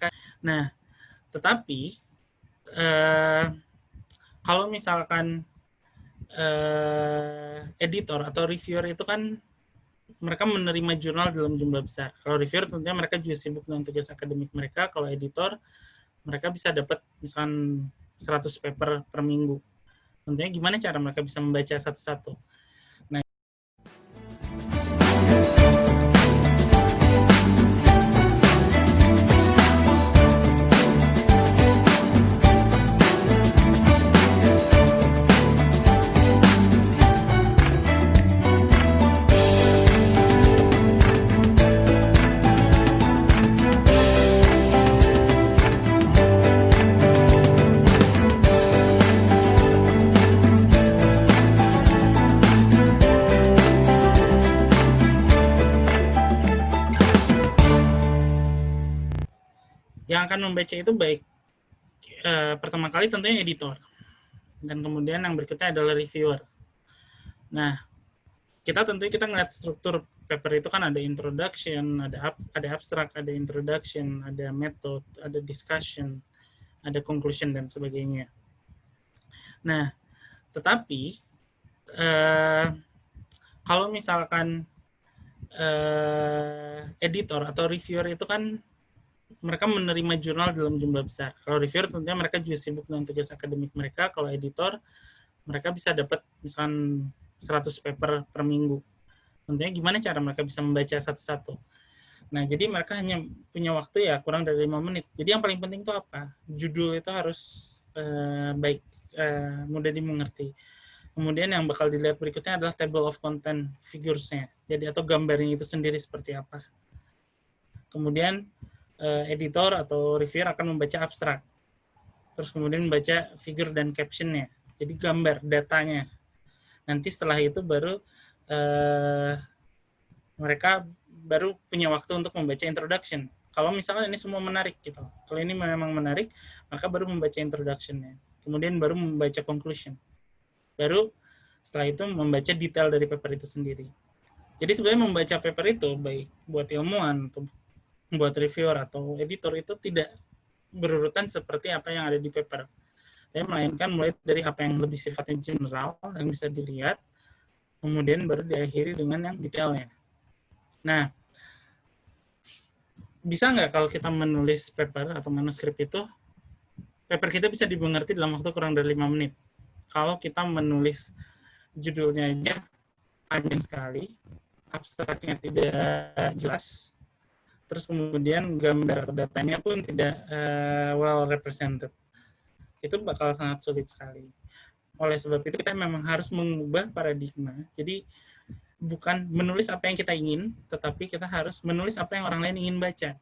discuss. Nah, tetapi kalau misalkan editor atau reviewer itu kan mereka menerima jurnal dalam jumlah besar. Kalau reviewer tentunya mereka juga sibuk dengan tugas akademik mereka. Kalau editor, mereka bisa dapat misalkan 100 paper per minggu. Tentunya gimana cara mereka bisa membaca satu-satu. Nah, yang akan membaca itu baik pertama kali tentunya editor, dan kemudian yang berikutnya adalah reviewer. Nah, kita ngeliat struktur paper itu kan ada introduction, ada abstract, ada introduction, ada method, ada discussion, ada conclusion dan sebagainya. Nah, tetapi kalau misalkan editor atau reviewer itu kan mereka menerima jurnal dalam jumlah besar. Kalau reviewer tentunya mereka juga sibuk dengan tugas akademik mereka. Kalau editor, mereka bisa dapat misalkan 100 paper per minggu. Tentunya gimana cara mereka bisa membaca satu-satu. Nah, jadi mereka hanya punya waktu ya kurang dari 5 menit. Jadi yang paling penting itu apa? Judul itu harus baik, mudah dimengerti. Kemudian yang bakal dilihat berikutnya adalah table of content figures-nya. Jadi atau gambarnya itu sendiri seperti apa. Kemudian editor atau reviewer akan membaca abstrak. Terus kemudian membaca figure dan caption-nya. Jadi gambar, datanya. Nanti setelah itu baru mereka baru punya waktu untuk membaca introduction. Kalau misalnya ini semua menarik gitu. Kalau ini memang menarik, mereka baru membaca introduction-nya. Kemudian baru membaca conclusion. Baru setelah itu membaca detail dari paper itu sendiri. Jadi sebenarnya membaca paper itu baik buat ilmuwan atau buat reviewer atau editor itu tidak berurutan seperti apa yang ada di paper. Tapi melainkan mulai dari apa yang lebih sifatnya general yang bisa dilihat, kemudian baru diakhiri dengan yang detailnya. Nah, bisa nggak kalau kita menulis paper atau manuskrip itu, paper kita bisa dimengerti dalam waktu kurang dari 5 menit. Kalau kita menulis judulnya aja panjang sekali, abstraknya tidak jelas, terus kemudian gambar datanya pun tidak well represented. Itu bakal sangat sulit sekali. Oleh sebab itu kita memang harus mengubah paradigma. Jadi bukan menulis apa yang kita ingin, tetapi kita harus menulis apa yang orang lain ingin baca.